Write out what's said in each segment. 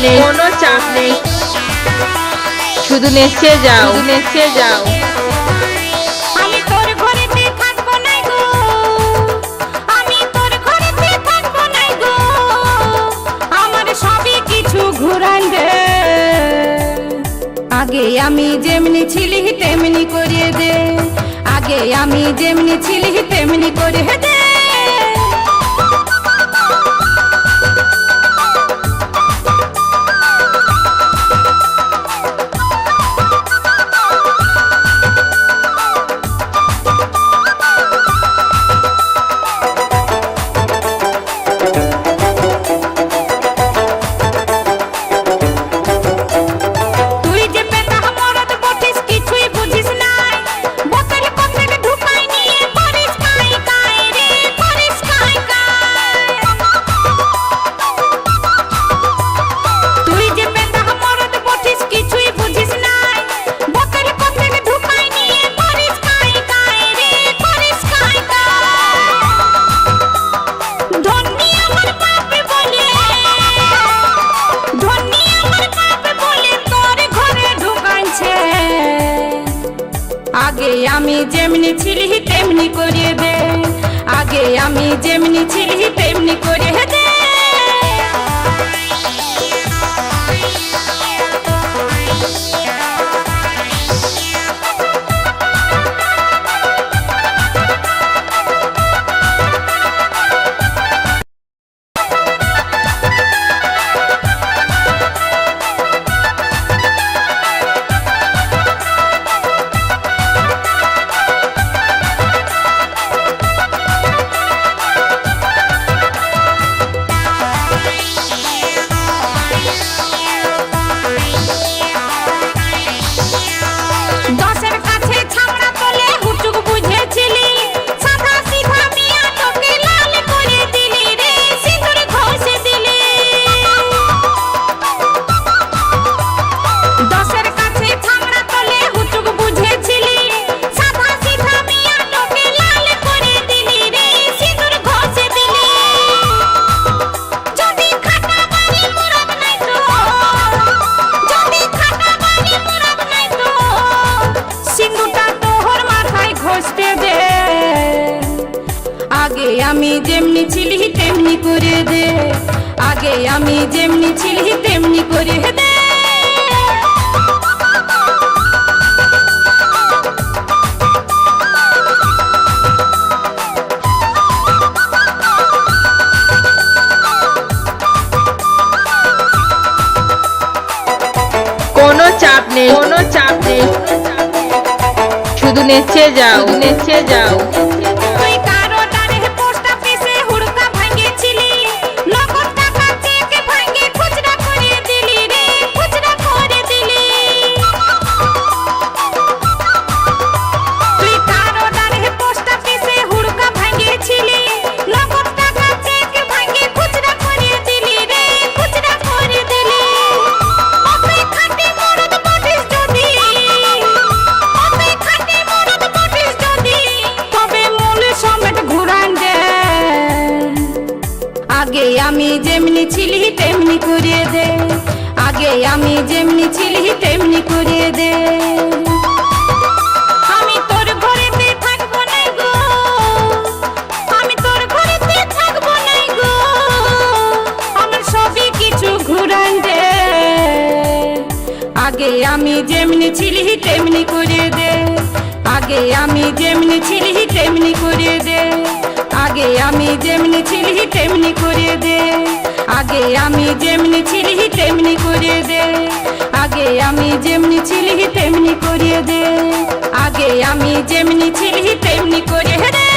নেই শুধু নেচে যাও আমি তোর ঘরেতে থাকবো না গো, আমি তোর ঘরেতে থাকবো না গো, আমার সবই কিছু ঘুরাই দে। আগে আমি যেমনি ছিলি তেমনি করিয়ে দে, আগে আমি যেমনি ছিলি তেমনি করে দে। আগে আমি যেমনি ছিলি তেমনি করিয়ে দে, আগে আমি যেমনি ছিলি তেমনি করিয়ে দে। আগে আমি যেমনি ছিলি তেমনি করে দে, আগে আমি যেমনি ছিলি তেমনি করে দে। কোনো চাপ নেই শুধু নেচে যাও আগে আমি যেমনি ছিলি তেমনি করিয়ে দে, আগে আমি যেমনি ছিলি তেমনি করিয়ে দে। আমি তোর ঘরেতে থাকবো না গো, আমি তোর ঘরেতে থাকবো না গো, আমার সবই কিছু ঘুরাই দে। আগে আমি যেমনি ছিলি তেমনি করিয়ে দে, আগে আমি যেমনি ছিলি তেমনি করিয়ে দে, আগে আমি যেমনি ছিলি তেমনি করিয়ে দে, আগে আমি যেমনি ছিলি তেমনি করিয়ে দে, আগে আমি যেমনি ছিলি তেমনি করিয়ে দে, আগে আমি যেমনি ছিলি তেমনি করিয়ে দে।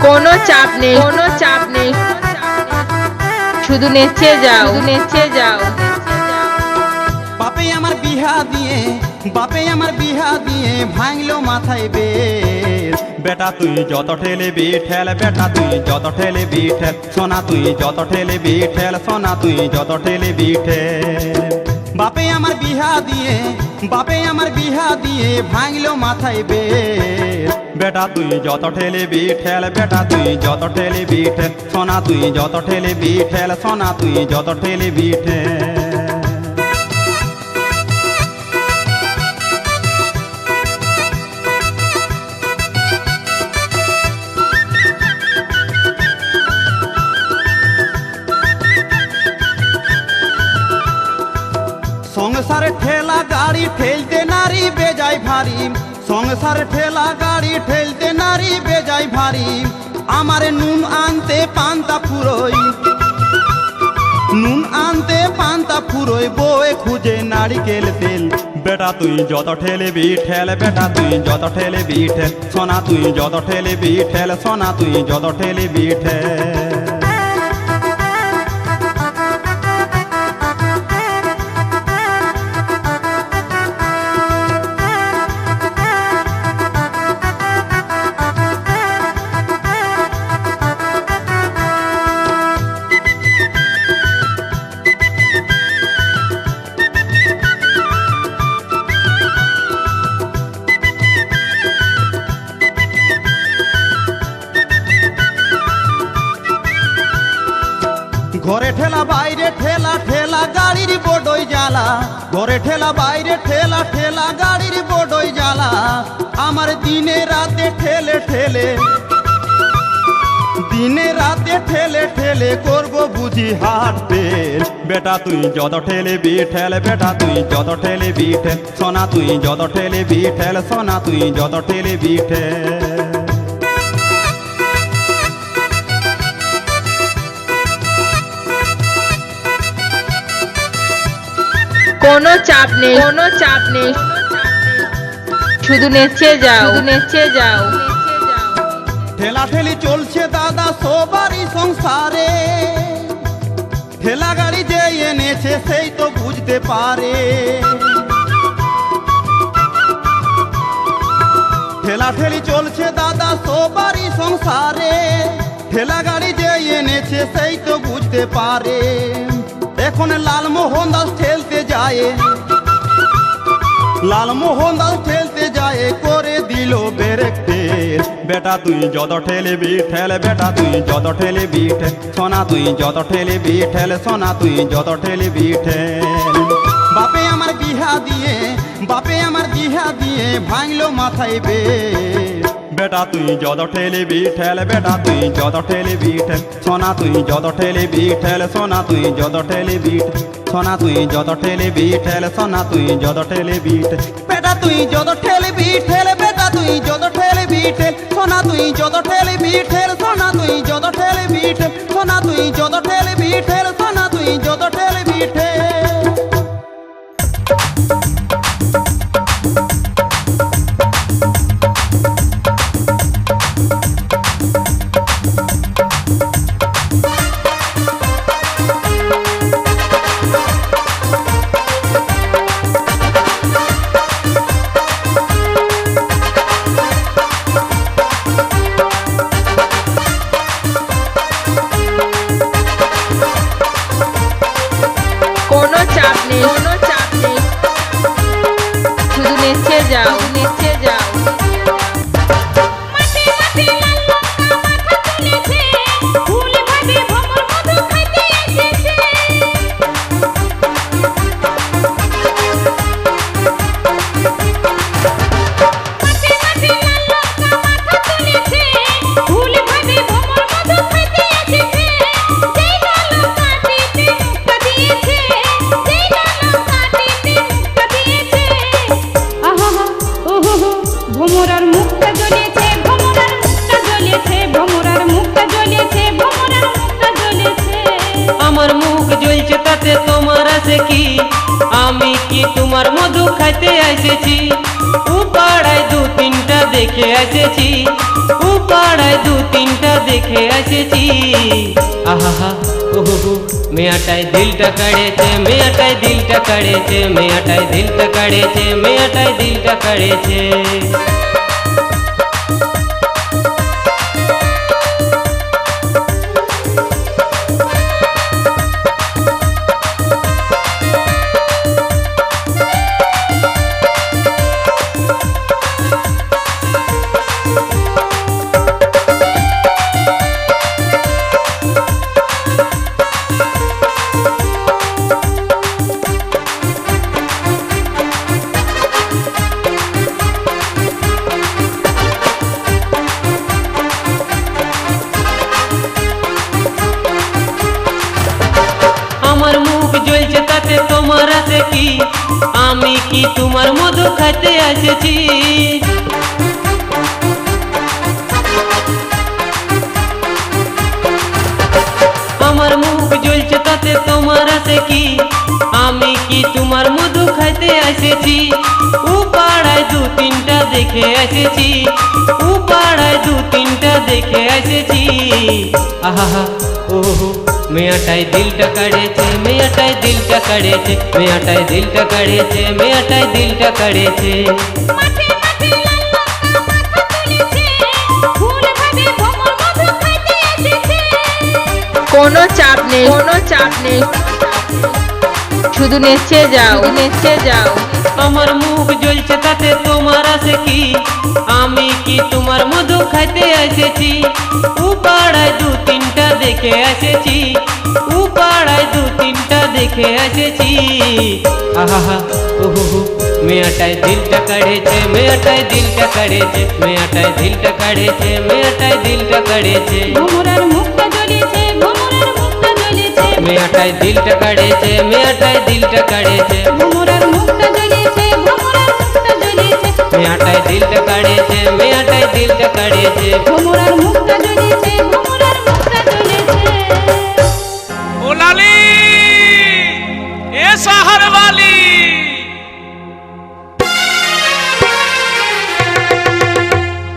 কোনো চাপ নেই, কোনো চাপ নেই, শুধু নেচে যাও, শুধু নেচে যাও। বাপে আমার বিহা দিয়ে, বাপে আমার বিহা দিয়ে ভাঙলো মাথায় বেশ। বেটা তুই যত ঠেলবি ঠেল, বেটা তুই যত ঠেলবি ঠেল, সোনা তুই যত ঠেলবি ঠেল, সোনা তুই যত ঠেলবি ঠেল। বাপে আমার বিহা দিয়ে, বাপে আমার বিহা দিয়ে ভাঙলো মাথায় বেশ। বেটা তুই যত ঠেলবি ঠেল, বেটা তুই যত ঠেলবি ঠেল, সোনা তুই যত ঠেলবি ঠেল, সোনা তুই যত ঠেলবি ঠেল। সংসারে ঠেলা গাড়ি ঠেলতে নারী বেজায় ভারী, সংসারে ঠেলা গাড়ি ঠেলতে নারী বেজায় ভারী। আমারে নুন আনতে পান্তা ফুরোই, নুন আনতে পান্তা ফুরোই, বউয়ে খুঁজে নারিকেল তেল। বেটা তুই যত ঠেলবি ঠেল, বেটা তুই যত ঠেলবি ঠেল, সোনা তুই যত ঠেলবি ঠেল, সোনা তুই যত ঠেলবি ঠেল। ঘরে ঠেলা বাইরে ঠেলা, ঠেলা গাড়ির বড়ই জ্বালা, ঘরে ঠেলা বাইরে ঠেলা, ঠেলা গাড়ির বড়ই জ্বালা। আমার দিনে রাতে ঠেলে ঠেলে, দিনে রাতে ঠেলে ঠেলে করবো বুঝি হাট পেল। বেটা তুই যত ঠেলবি ঠেল, বেটা তুই যত ঠেলবি ঠেল, সোনা তুই যত ঠেলবি ঠেল, সোনা তুই যত ঠেলবি ঠেল। কোনো চাপ নেই, কোনো চাপ নেই, শুধু নেচে যাও, শুধু নেচে যাও। ঠেলা ঠেলি চলছে দাদা সবারই সংসারে, ঠেলা গাড়ি যে এনেছে সেই তো বুঝতে পারে। ঠেলা ঠেলি চলছে দাদা সবারই সংসারে, ঠেলা গাড়ি যে এনেছে সেই তো বুঝতে পারে। এখন লালমোহন দাস ঠেলতে যায়, লালমোহন দাস ঠেলতে যায় করে দিল ব্রেক ফেল। বেটা তুই যত ঠেলবি ঠেল, বেটা তুই যত ঠেলবি ঠেল, সোনা তুই যত ঠেলবি ঠেল, সোনা তুই যত ঠেলবি ঠেল। বাপে আমার বিহা দিয়ে, বাপে আমার বিহা দিয়ে ভাঙলো মাথায় বেশ। বেটা তুই যত ঠেলবি ঠেল, বেটা তুই যত ঠেলবি ঠেল, সোনা তুই যত ঠেলবি ঠেল, সোনা তুই যত ঠেলবি ঠেল, সোনা তুই যত ঠেলবি ঠেল, সোনা তুই যত ঠেলবি ঠেল। বেটা তুই যত ঠেলবি ঠেল, বেটা তুই যত ঠেলবি ঠেল, সোনা তুই যত ঠেলবি ঠেল, সোনা তুই যত ঠেলবি ঠেল, সোনা তুই যত ঠেলবি ঠেল, সোনা তুই যত ঠেলবি ঠেল। কোনো চাপ নেই, কোনো চাপ নেই, শুধু নেচে যাও, শুধু নেচে যাও। মাঠে মাঠে লাল লঙ্কা মাথা তুলেছে, ফুল ভাবে ভ্রমর মধু খাইতে এসেছে। মাঠে মাঠে লাল লঙ্কা মাথা তুলেছে, ফুল ভাবে ভ্রমর মধু খাইতে এসেছে। যেই লাল কাটিতে মুক্তা দিয়েছে, যেই লাল কাটিতে মুক্তা দিয়েছে। আহা ওহো ভ্রমরার মুখটা জ্বলেছে, ভ্রমরার মুখটা জ্বলেছে, ভ্রমরার মুখটা জ্বলেছে, ভ্রমরার মুখটা জ্বলেছে। আমার মুখ জ্বলছে তাতে তোমার আছে কি? আমি কি তোমার মধু খাইতে এসেছি? ও পাড়ায় দু তিনটা দেখে এসেছি, ও পাড়ায় দু তিনটা দেখে এসেছি আহা ওহো মেয়াটায় দিলটা কাড়েছে মেয়াটায় দিলটা কাড়েছে মেয়াটায় দিলটা কাড়েছে মেয়াটায় দিলটা কাড়েছে আমার মুখ জ্বলছে তাতে তোমার আছে কি আমি কি তোমার মধু খাইতে এসেছি আমার মুখ জ্বলছে তাতে তোমার আছে কি আমি কি তোমার মধু খাইতে এসেছি ও পাড়ায় দু তিনটা দেখে এসেছি ও পাড়ায় দু তিনটা দেখে এসেছি আহা ওহো মেয়াটায় দিলটা কাড়েছে মেয়াটায় দিলটা কাড়েছে মেয়াটায় দিলটা কাড়েছে মেয়াটায় দিলটা কাড়েছে মাঠে মাঠে লাল লঙ্কা মাথা তুলেছে ফুল ভাবে ভ্রমর মধু খাইতে এসেছে কোনো চাপ নেই কোনো চাপ নেই শুধু নেচে যাও নেচে যাও আমার মুখ জ্বলছে তাতে তোমার আছে কি আমি কি তোমার মধু খাইতে এসেছি ও পাড়ায় দু তিনটা দেখে এসেছি ও পাড়ায় দু তিনটা দেখে এসেছি আহা ওহো মেয়াটায় দিলটা কাড়েছে মেয়াটায় দিলটা কাড়েছে মেয়াটায় দিলটা কাড়েছে মেয়াটায় দিলটা কাড়েছে ভ্রমরের মুখটা জ্বলেছে ভ্রমরের মুখটা জ্বলেছে মেয়াটায় দিলটা কাড়েছে মেয়াটায় দিলটা কাড়েছে ভ্রমরের মুখটা জ্বলেছে ভ্রমরের মুখটা জ্বলেছে মেয়াটায় দিলটা কাড়েছে মেয়াটায় দিলটা কাড়েছে ভ্রমরের মুখটা জ্বলেছে ভ্রমরের মুখটা জ্বলেছে ओ लाली ए शहर वाली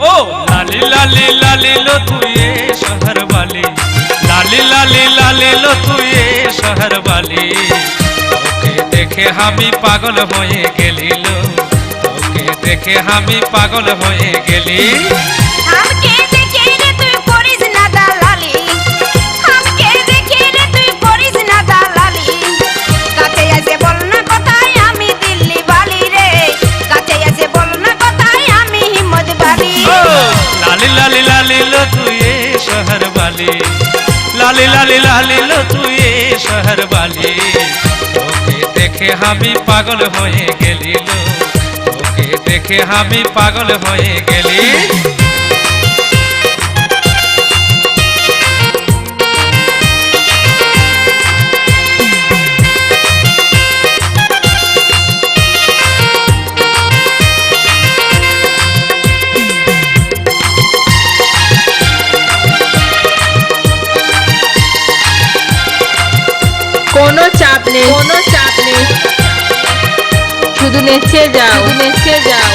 ओ लाली लाली लाली लो तू ये शहर वाली लाली लाली लाली लो तू ये शहर वाली তোকে দেখে আমি পাগল হয়ে গেলি লো তোকে দেখে আমি পাগল হয়ে গেলি हमके देखे रे तू करिस ना दालाली हमके देखे रे तू करिस ना दालाली काते ऐसे बोलना কথাই আমি দিল্লি वाली রে काते ऐसे बोलना কথাই আমি হিম্মত वाली ओ लाली लाली लाली लो तू ये शहर वाली लाली लाली लाली लो तू ये शहर वाली তোকে দেখে আমি পাগল হয়ে গেলি লো তোকে দেখে আমি পাগল হয়ে গেলি কোনো চাপ নেই কোনো চাপ নেই শুধু নেচে যাও নেচে যাও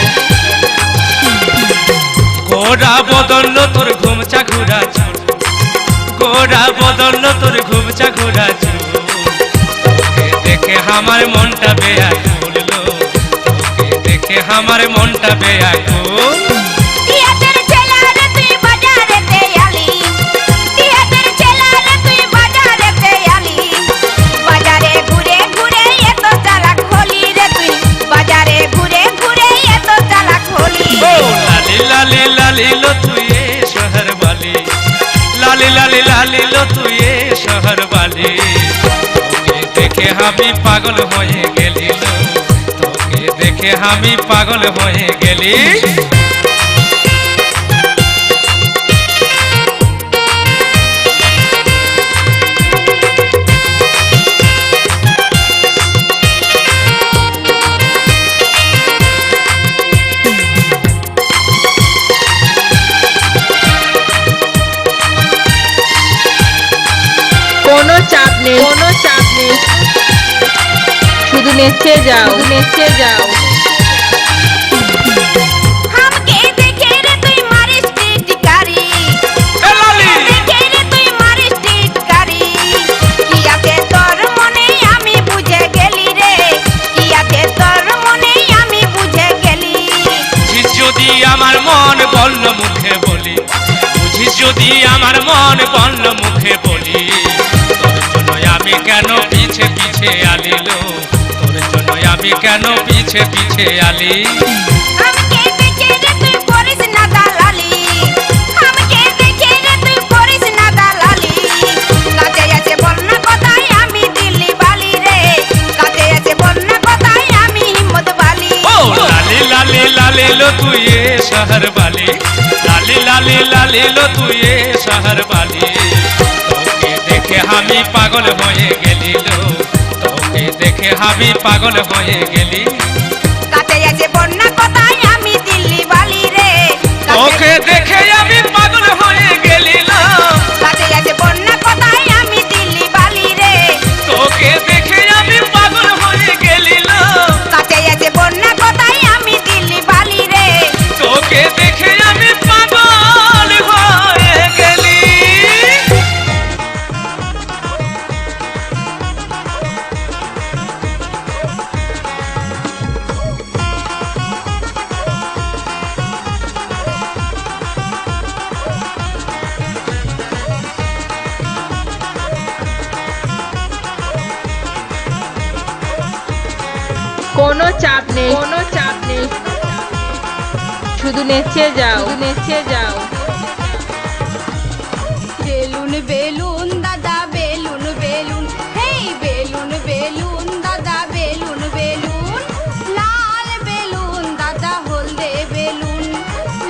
গোরা বদল তোর ঘুমচা ঘুরা চুল গোরা বদল তোর ঘুমচা ঘুরা চুল তোকে দেখে আমার মনটা বেয়াকুল লো তোকে দেখে আমার মনটা বেয়াকুল দিয়াদের ছেলা রে তুই বাজারেতে আলি দিয়াদের ছেলা রে তুই বাজারেতে আলি বাজারে ঘুরে ঘুরে এত চালাক হলি রে তুই বাজারে ঘুরে ঘুরে এত চালাক হলি ओ लाली लाली लाली लो तू ये शहर वाली लाली लाली लाली लो तू ये शहर वाली তোকে দেখে আমি পাগল হয়ে গেলি লো তোকে দেখে আমি পাগল হয়ে গেলি কোনো চাপ নেই কোনো চাপ নেই শুধু নেচে যাও নেচে যাও हमके देखे रे तुई मारिस टिटकारी আমার মন বলল মুখে বলি, বুঝিস যদি আমার মন বলল মুখে বলি, তোর জন্য আমি কেন পিছে পিছে আলিল, তোর জন্য আমি কেন পিছে পিছে আলি। আমাকে দেখে রে তুই করিস না দালালি, আমাকে দেখে রে তুই করিস না দালালি, কাছে আছে বন্যা কথাই আমি দিল্লি বালি রে, কাছে আছে বন্যা কথাই আমি হিম্মত বালি। ও লালি লালি লালি লো তুই এ শহর বালি, লালি লালি লালি লো তুই এ শহর বালি, তোকে দেখে আমি পাগল হয়ে গেলি লো, তোকে দেখে আমি পাগল হয়ে গেলি। কাছে আছে বন্যা কথাই আমি দিল্লি বালি রে, তোকে দেখে আমি পাগল হয়ে গেলি লো, কাছে আছে বন্যা কথাই আমি দিল্লি বালি রে, তোকে দেখে আমি পাগল হয়ে গেলি লো, কাছে আছে বন্যা কথাই আমি দিল্লি বালি রে। তোকে দেখে আমি পাগল হয়ে গেলি। কোনো চাপ নেই, কোনো চাপ নেই, শুধু নেচে যাও, শুধু নেচে যাও। বেলুন বেলুন দাদা বেলুন বেলুন, হেই বেলুন বেলুন দাদা বেলুন বেলুন, লাল বেলুন দাদা হলদে বেলুন,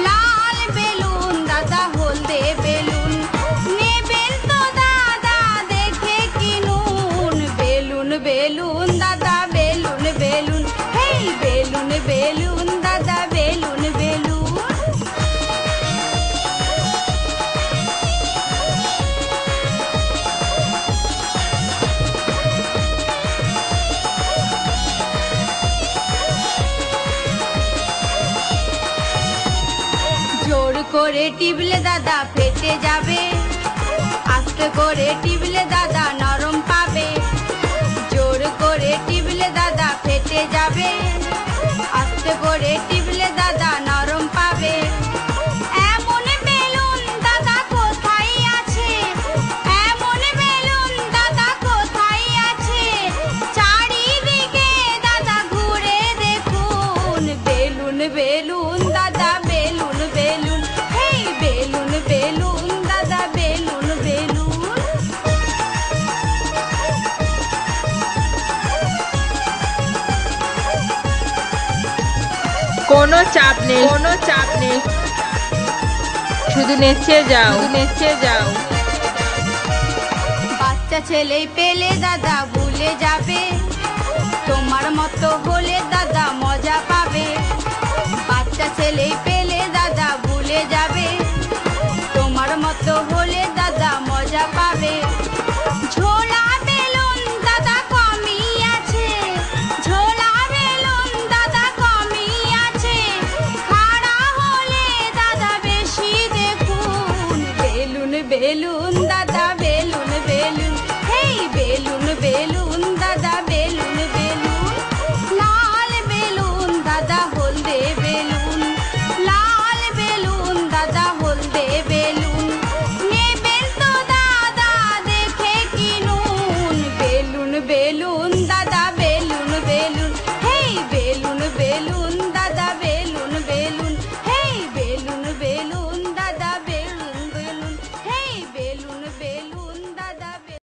লাল বেলুন দাদা হলদে বেলুন, নেবেন তো দাদা দেখে কিনুন, বেলুন বেলুন দাদা বেলুন বেলুন, হেই বেলুন বেলুন দাদা বেলুন বেলুন। জোর করে টিপলে দাদা ফেটে যাবে, আস্তে করে টিপলে দাদা নরম পাবে, জোর করে টিপলে দাদা ফেটে যাবে, আস্তে করে টিপলে দাদা নরম পাবে। এমন বেলুন দাদা কোথায় আছে, এমন বেলুন দাদা কোথায় আছে, চারিদিকে দাদা ঘুরে দেখুন, বেলুন বেলুন দাদা বেলুন বেলুন, হেই বেলুন বেলুন দাদা বেলুন বেলুন। কোনো চাপ নেই, কোনো চাপ নেই, শুধু নেচে যাও, শুধু নেচে যাও। বাচ্চা ছেলে পেলে দাদা ভুলে যাবে, তোমার মতো হলে দাদা মজা পাবে, বাচ্চা ছেলে পেলে দাদা ভুলে যাবে, তোমার মতো হলে দাদা মজা পাবে। ঝোলা বেলুন দাদা কমই আছে, ঝোলা বেলুন দাদা কমই আছে, খাড়া হলে দাদা বেশি দেখুন, বেলুন বেলুন দাদা বেলুন বেলুন, হেই বেলুন বেলুন দাদা বেলুন বেলুন, লাল বেলুন দাদা হলদে বেলুন, লাল বেলুন দাদা হলদে বেলুন, নেবেন তো দাদা দেখে কিনুন, বেলুন বেলুন